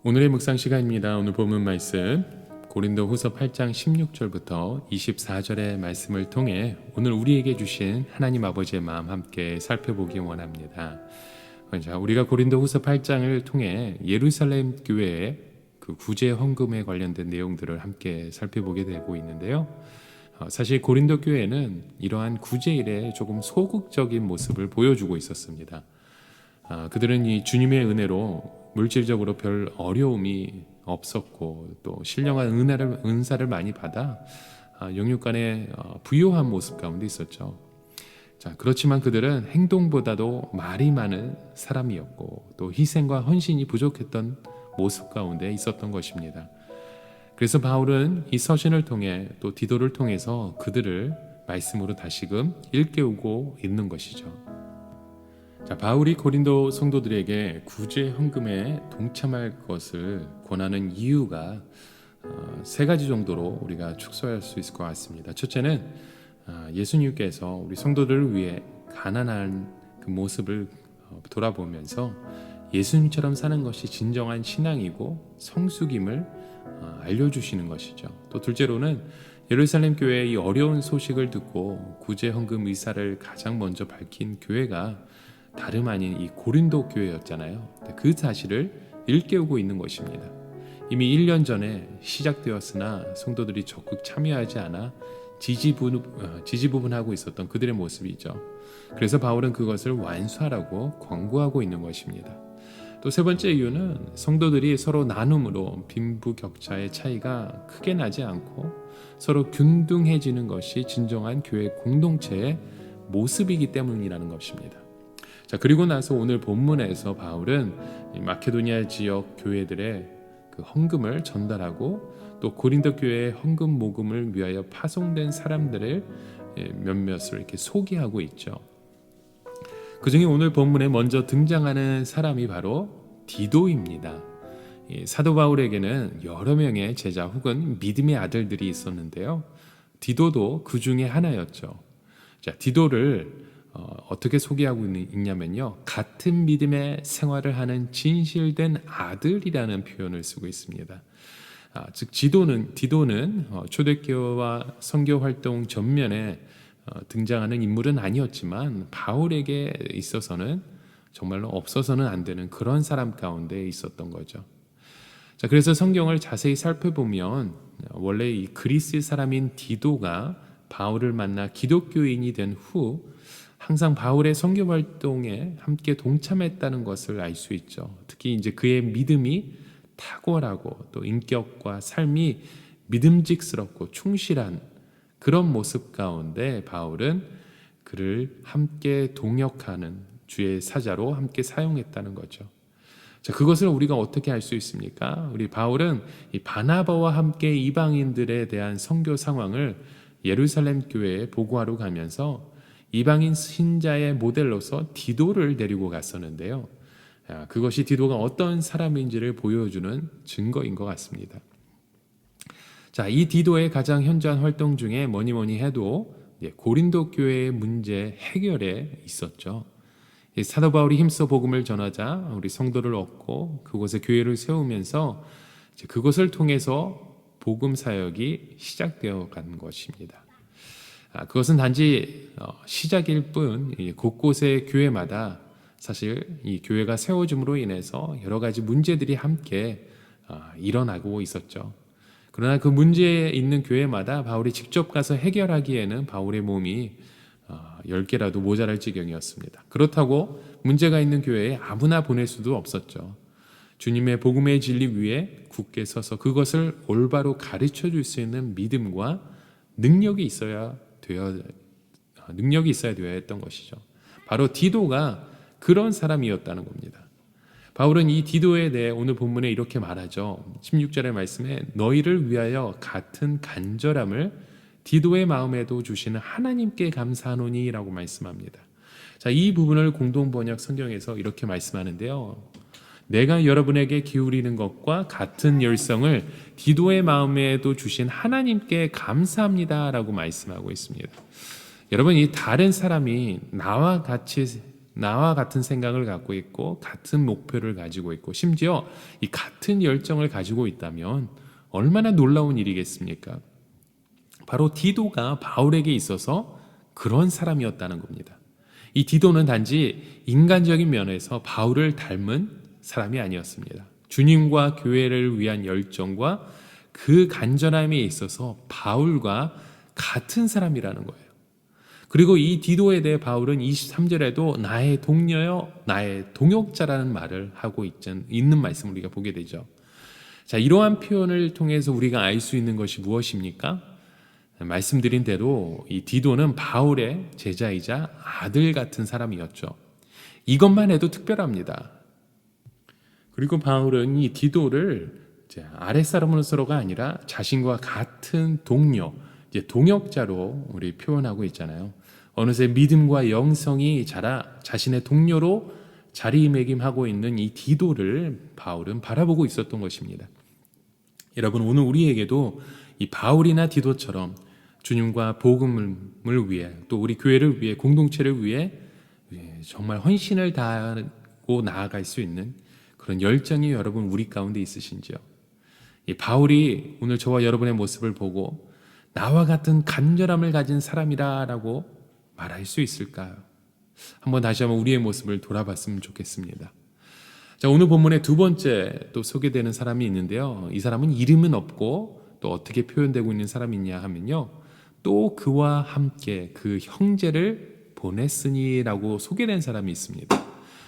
오늘의 묵상 시간입니다. 오늘 본문 말씀 고린도후서 8장 16절부터 24절의 말씀을 통해 오늘 우리에게 주신 하나님 아버지의 마음 함께 살펴보기 원합니다. 자, 우리가 고린도후서 8장을 통해 예루살렘 교회의 그 구제 헌금에 관련된 내용들을 함께 살펴보게 되고 있는데요. 사실 고린도 교회는 이러한 구제일에 조금 소극적인 모습을 보여주고 있었습니다. 그들은 이 주님의 은혜로 물질적으로 별 어려움이 없었고 또 신령한 은사를 많이 받아 영육간의 부유한 모습 가운데 있었죠. 자, 그렇지만 그들은 행동보다도 말이 많은 사람이었고 또 희생과 헌신이 부족했던 모습 가운데 있었던 것입니다. 그래서 바울은 이 서신을 통해 또 디도를 통해서 그들을 말씀으로 다시금 일깨우고 있는 것이죠. 자, 바울이 고린도 성도들에게 구제 헌금에 동참할 것을 권하는 이유가 세 가지 정도로 우리가 축소할 수 있을 것 같습니다. 첫째는 예수님께서 우리 성도들을 위해 가난한 그 모습을 돌아보면서 예수님처럼 사는 것이 진정한 신앙이고 성숙임을 알려주시는 것이죠. 또 둘째로는 예루살렘 교회의 이 어려운 소식을 듣고 구제 헌금 의사를 가장 먼저 밝힌 교회가 다름 아닌 이 고린도 교회였잖아요. 그 사실을 일깨우고 있는 것입니다. 이미 1년 전에 시작되었으나 성도들이 적극 참여하지 않아 지지부분하고 있었던 그들의 모습이죠. 그래서 바울은 그것을 완수하라고 권고하고 있는 것입니다. 또 세 번째 이유는 성도들이 서로 나눔으로 빈부격차의 차이가 크게 나지 않고 서로 균등해지는 것이 진정한 교회 공동체의 모습이기 때문이라는 것입니다. 자, 그리고 나서 오늘 본문에서 바울은 마케도니아 지역 교회들의 그 헌금을 전달하고 또 고린도 교회의 헌금 모금을 위하여 파송된 사람들을 몇몇을 이렇게 소개하고 있죠. 그 중에 오늘 본문에 먼저 등장하는 사람이 바로 디도입니다. 사도 바울에게는 여러 명의 제자 혹은 믿음의 아들들이 있었는데요. 디도도 그 중에 하나였죠. 자, 디도를 어떻게 소개하고 있냐면요, 같은 믿음의 생활을 하는 진실된 아들이라는 표현을 쓰고 있습니다. 즉 디도는 초대교회와 선교 활동 전면에 등장하는 인물은 아니었지만 바울에게 있어서는 정말로 없어서는 안 되는 그런 사람 가운데 있었던 거죠. 자, 그래서 성경을 자세히 살펴보면 원래 이 그리스 사람인 디도가 바울을 만나 기독교인이 된 후 항상 바울의 선교 활동에 함께 동참했다는 것을 알 수 있죠. 특히 이제 그의 믿음이 탁월하고 또 인격과 삶이 믿음직스럽고 충실한 그런 모습 가운데 바울은 그를 함께 동역하는 주의 사자로 함께 사용했다는 거죠. 자, 그것을 우리가 어떻게 알 수 있습니까? 우리 바울은 이 바나바와 함께 이방인들에 대한 선교 상황을 예루살렘 교회에 보고하러 가면서 이방인 신자의 모델로서 디도를 데리고 갔었는데요. 그것이 디도가 어떤 사람인지를 보여주는 증거인 것 같습니다. 자, 이 디도의 가장 현저한 활동 중에 뭐니 해도 고린도 교회의 문제 해결에 있었죠. 사도 바울이 힘써 복음을 전하자 우리 성도를 얻고 그곳에 교회를 세우면서 그것을 통해서 복음 사역이 시작되어 간 것입니다. 그것은 단지 시작일 뿐 곳곳의 교회마다 사실 이 교회가 세워짐으로 인해서 여러 가지 문제들이 함께 일어나고 있었죠. 그러나 그 문제에 있는 교회마다 바울이 직접 가서 해결하기에는 바울의 몸이 10개라도 모자랄 지경이었습니다. 그렇다고 문제가 있는 교회에 아무나 보낼 수도 없었죠. 주님의 복음의 진리 위에 굳게 서서 그것을 올바로 가르쳐 줄 수 있는 믿음과 능력이 있어야 되어야 했던 것이죠. 바로 디도가 그런 사람이었다는 겁니다. 바울은 이 디도에 대해 오늘 본문에 이렇게 말하죠. 16절의 말씀에 너희를 위하여 같은 간절함을 디도의 마음에도 주시는 하나님께 감사하노니 라고 말씀합니다. 자, 이 부분을 공동번역 성경에서 이렇게 말씀하는데요. 내가 여러분에게 기울이는 것과 같은 열성을 디도의 마음에도 주신 하나님께 감사합니다 라고 말씀하고 있습니다. 여러분, 이 다른 사람이 나와 같이 나와 같은 생각을 갖고 있고 같은 목표를 가지고 있고 심지어 이 같은 열정을 가지고 있다면 얼마나 놀라운 일이겠습니까? 바로 디도가 바울에게 있어서 그런 사람이었다는 겁니다. 이 디도는 단지 인간적인 면에서 바울을 닮은 사람이 아니었습니다. 주님과 교회를 위한 열정과 그 간절함에 있어서 바울과 같은 사람이라는 거예요. 그리고 이 디도에 대해 바울은 23절에도 나의 동료여, 나의 동역자라는 말을 하고 있는 말씀을 우리가 보게 되죠. 자, 이러한 표현을 통해서 우리가 알 수 있는 것이 무엇입니까? 말씀드린 대로 이 디도는 바울의 제자이자 아들 같은 사람이었죠. 이것만 해도 특별합니다. 그리고 바울은 이 디도를 아랫사람으로서가 아니라 자신과 같은 동료, 동역자로 우리 표현하고 있잖아요. 어느새 믿음과 영성이 자라 자신의 동료로 자리매김하고 있는 이 디도를 바울은 바라보고 있었던 것입니다. 여러분, 오늘 우리에게도 이 바울이나 디도처럼 주님과 복음을 위해 또 우리 교회를 위해 공동체를 위해 정말 헌신을 다하고 나아갈 수 있는 그런 열정이 여러분 우리 가운데 있으신지요? 이 바울이 오늘 저와 여러분의 모습을 보고 나와 같은 간절함을 가진 사람이라고 말할 수 있을까요? 한번 다시 한번 우리의 모습을 돌아봤으면 좋겠습니다. 자, 오늘 본문의 두 번째 또 소개되는 사람이 있는데요. 이 사람은 이름은 없고 또 어떻게 표현되고 있는 사람이냐 하면요. 또 그와 함께 그 형제를 보냈으니라고 소개된 사람이 있습니다.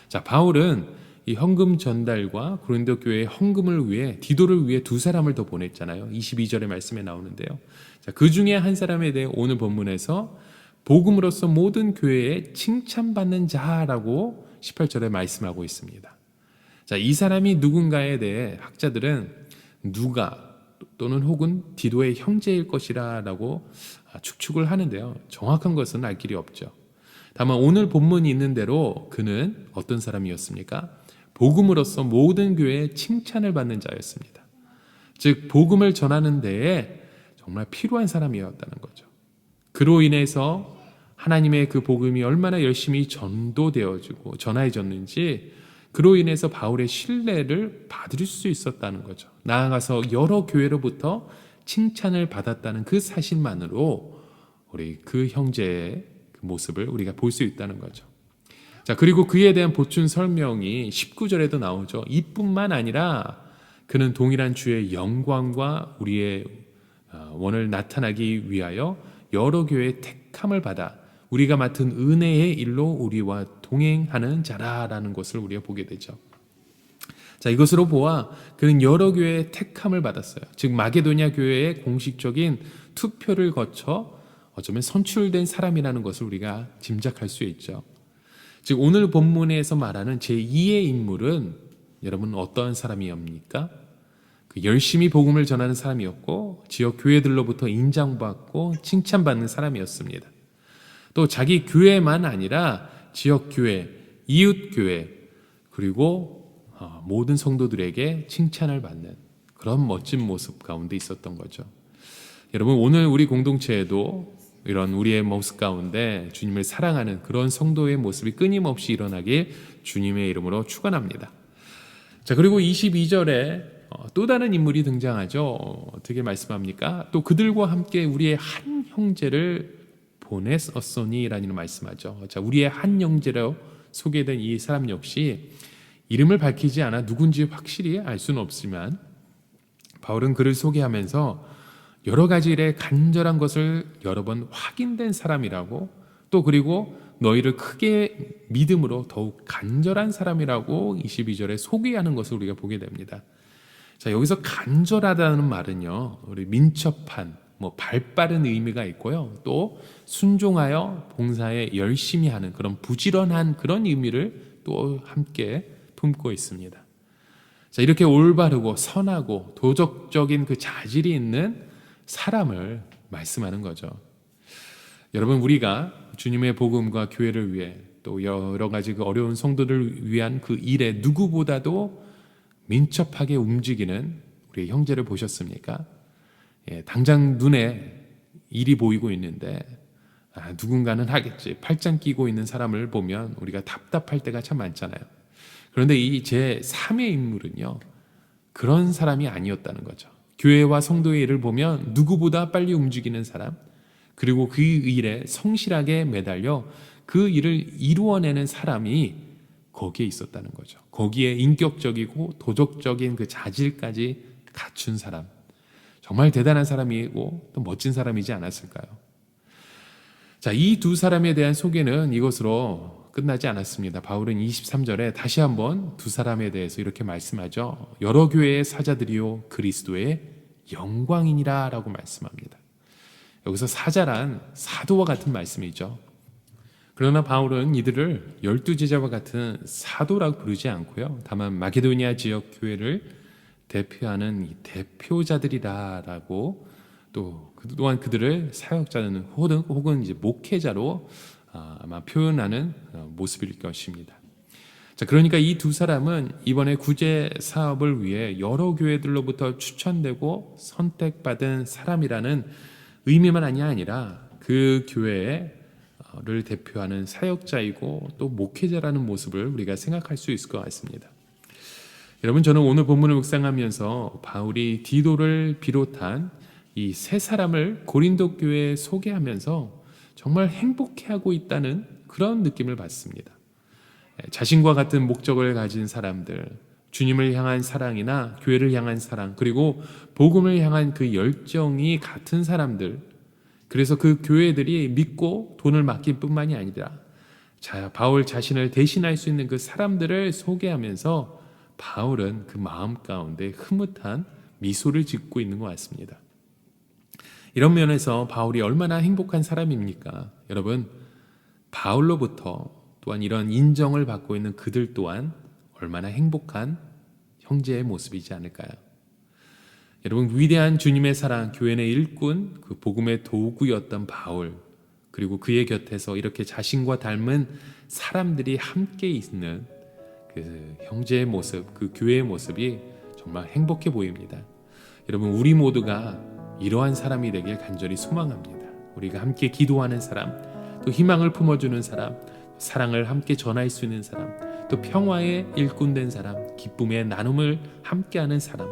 자, 바울은 이 헌금 전달과 고린도 교회의 헌금을 위해 디도를 위해 두 사람을 더 보냈잖아요. 22절의 말씀에 나오는데요. 자, 그 중에 한 사람에 대해 오늘 본문에서 복음으로서 모든 교회에 칭찬받는 자라고 18절에 말씀하고 있습니다. 자, 이 사람이 누군가에 대해 학자들은 누가 또는 혹은 디도의 형제일 것이라고 축축을 하는데요. 정확한 것은 알 길이 없죠. 다만 오늘 본문이 있는 대로 그는 어떤 사람이었습니까? 복음으로서 모든 교회에 칭찬을 받는 자였습니다. 즉 복음을 전하는 데에 정말 필요한 사람이었다는 거죠. 그로 인해서 하나님의 그 복음이 얼마나 열심히 전도되어지고 전해졌는지 그로 인해서 바울의 신뢰를 받을 수 있었다는 거죠. 나아가서 여러 교회로부터 칭찬을 받았다는 그 사실만으로 우리 그 형제의 그 모습을 우리가 볼 수 있다는 거죠. 자, 그리고 그에 대한 보충 설명이 19절에도 나오죠. 이뿐만 아니라 그는 동일한 주의 영광과 우리의 원을 나타나기 위하여 여러 교회의 택함을 받아 우리가 맡은 은혜의 일로 우리와 동행하는 자라라는 것을 우리가 보게 되죠. 자, 이것으로 보아 그는 여러 교회의 택함을 받았어요. 즉 마게도냐 교회의 공식적인 투표를 거쳐 어쩌면 선출된 사람이라는 것을 우리가 짐작할 수 있죠. 즉 오늘 본문에서 말하는 제2의 인물은 여러분 어떠한 사람이옵니까? 그 열심히 복음을 전하는 사람이었고 지역 교회들로부터 인정받고 칭찬받는 사람이었습니다. 또 자기 교회만 아니라 지역 교회, 이웃 교회 그리고 모든 성도들에게 칭찬을 받는 그런 멋진 모습 가운데 있었던 거죠. 여러분 오늘 우리 공동체에도 이런 우리의 모습 가운데 주님을 사랑하는 그런 성도의 모습이 끊임없이 일어나길 주님의 이름으로 축원합니다. 자, 그리고 22절에 또 다른 인물이 등장하죠. 어떻게 말씀합니까? 또 그들과 함께 우리의 한 형제를 보냈었으니라는 말씀하죠. 자, 우리의 한 형제로 소개된 이 사람 역시 이름을 밝히지 않아 누군지 확실히 알 수는 없지만 바울은 그를 소개하면서 여러 가지 일에 간절한 것을 여러 번 확인된 사람이라고 또 그리고 너희를 크게 믿음으로 더욱 간절한 사람이라고 22절에 소개하는 것을 우리가 보게 됩니다. 자, 여기서 간절하다는 말은요, 우리 민첩한, 발빠른 의미가 있고요. 또 순종하여 봉사에 열심히 하는 그런 부지런한 그런 의미를 또 함께 품고 있습니다. 자, 이렇게 올바르고 선하고 도덕적인 그 자질이 있는 사람을 말씀하는 거죠. 여러분 우리가 주님의 복음과 교회를 위해 또 여러 가지 그 어려운 성도들을 위한 그 일에 누구보다도 민첩하게 움직이는 우리 형제를 보셨습니까? 당장 눈에 일이 보이고 있는데 누군가는 하겠지. 팔짱 끼고 있는 사람을 보면 우리가 답답할 때가 참 많잖아요. 그런데 이 제 3의 인물은요, 그런 사람이 아니었다는 거죠. 교회와 성도의 일을 보면 누구보다 빨리 움직이는 사람, 그리고 그 일에 성실하게 매달려 그 일을 이루어내는 사람이 거기에 있었다는 거죠. 거기에 인격적이고 도덕적인 그 자질까지 갖춘 사람, 정말 대단한 사람이고 또 멋진 사람이지 않았을까요? 자, 이 두 사람에 대한 소개는 이것으로 끝나지 않았습니다. 바울은 23절에 다시 한번 두 사람에 대해서 이렇게 말씀하죠. 여러 교회의 사자들이요 그리스도의 영광이니라 라고 말씀합니다. 여기서 사자란 사도와 같은 말씀이죠. 그러나 바울은 이들을 12제자와 같은 사도라고 부르지 않고요, 다만 마게도니아 지역 교회를 대표하는 이 대표자들이라고, 또 또한 그들을 사역자는 혹은 이제 목회자로 아마 표현하는 모습일 것입니다. 자, 그러니까 이 두 사람은 이번에 구제 사업을 위해 여러 교회들로부터 추천되고 선택받은 사람이라는 의미만 아니라 그 교회를 대표하는 사역자이고 또 목회자라는 모습을 우리가 생각할 수 있을 것 같습니다. 여러분, 저는 오늘 본문을 묵상하면서 바울이 디도를 비롯한 이 세 사람을 고린도 교회에 소개하면서 정말 행복해하고 있다는 그런 느낌을 받습니다. 자신과 같은 목적을 가진 사람들, 주님을 향한 사랑이나 교회를 향한 사랑, 그리고 복음을 향한 그 열정이 같은 사람들, 그래서 그 교회들이 믿고 돈을 맡길 뿐만이 아니라 바울 자신을 대신할 수 있는 그 사람들을 소개하면서 바울은 그 마음 가운데 흐뭇한 미소를 짓고 있는 것 같습니다. 이런 면에서 바울이 얼마나 행복한 사람입니까? 여러분, 바울로부터 또한 이런 인정을 받고 있는 그들 또한 얼마나 행복한 형제의 모습이지 않을까요? 여러분, 위대한 주님의 사랑, 교회의 일꾼, 그 복음의 도구였던 바울, 그리고 그의 곁에서 이렇게 자신과 닮은 사람들이 함께 있는 그 형제의 모습, 그 교회의 모습이 정말 행복해 보입니다. 여러분, 우리 모두가 이러한 사람이 되길 간절히 소망합니다. 우리가 함께 기도하는 사람, 또 희망을 품어주는 사람, 사랑을 함께 전할 수 있는 사람, 또 평화의 일꾼된 사람, 기쁨의 나눔을 함께하는 사람,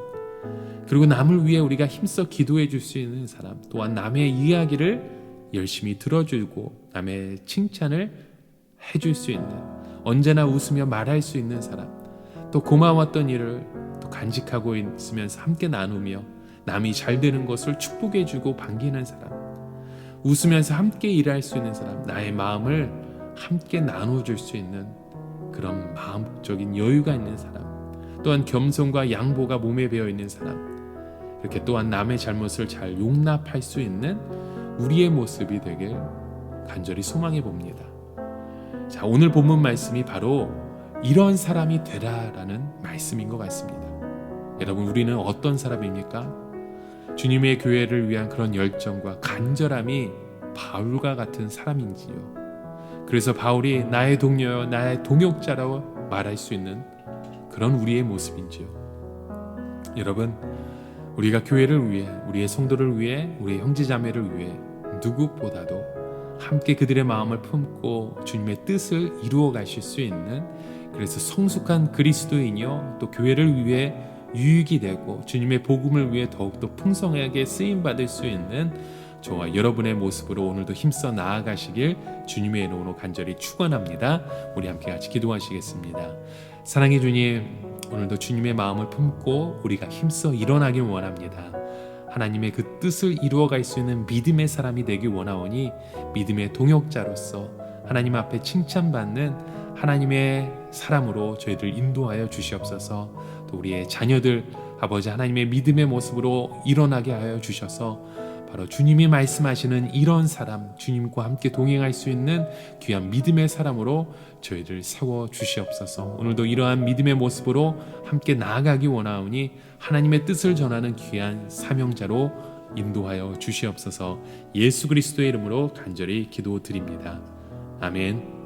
그리고 남을 위해 우리가 힘써 기도해 줄 수 있는 사람, 또한 남의 이야기를 열심히 들어주고 남의 칭찬을 해줄 수 있는, 언제나 웃으며 말할 수 있는 사람, 또 고마웠던 일을 또 간직하고 있으면서 함께 나누며 남이 잘 되는 것을 축복해주고 반기는 사람, 웃으면서 함께 일할 수 있는 사람, 나의 마음을 함께 나눠줄 수 있는 그런 마음적인 여유가 있는 사람, 또한 겸손과 양보가 몸에 배어있는 사람, 이렇게 또한 남의 잘못을 잘 용납할 수 있는 우리의 모습이 되길 간절히 소망해 봅니다. 자, 오늘 본문 말씀이 바로 이런 사람이 되라라는 말씀인 것 같습니다. 여러분, 우리는 어떤 사람입니까? 주님의 교회를 위한 그런 열정과 간절함이 바울과 같은 사람인지요? 그래서 바울이 나의 동료여, 나의 동역자라고 말할 수 있는 그런 우리의 모습인지요? 여러분, 우리가 교회를 위해, 우리의 성도를 위해, 우리의 형제자매를 위해 누구보다도 함께 그들의 마음을 품고 주님의 뜻을 이루어 가실 수 있는, 그래서 성숙한 그리스도인이요 또 교회를 위해 유익이 되고 주님의 복음을 위해 더욱더 풍성하게 쓰임받을 수 있는 저와 여러분의 모습으로 오늘도 힘써 나아가시길 주님의 이름으로 간절히 축원합니다. 우리 함께 같이 기도하시겠습니다. 사랑의 주님, 오늘도 주님의 마음을 품고 우리가 힘써 일어나길 원합니다. 하나님의 그 뜻을 이루어갈 수 있는 믿음의 사람이 되길 원하오니 믿음의 동역자로서 하나님 앞에 칭찬받는 하나님의 사람으로 저희들 인도하여 주시옵소서. 또 우리의 자녀들, 아버지 하나님의 믿음의 모습으로 일어나게 하여 주셔서 바로 주님이 말씀하시는 이런 사람, 주님과 함께 동행할 수 있는 귀한 믿음의 사람으로 저희를 세워 주시옵소서. 오늘도 이러한 믿음의 모습으로 함께 나아가기 원하오니 하나님의 뜻을 전하는 귀한 사명자로 인도하여 주시옵소서. 예수 그리스도의 이름으로 간절히 기도드립니다. 아멘.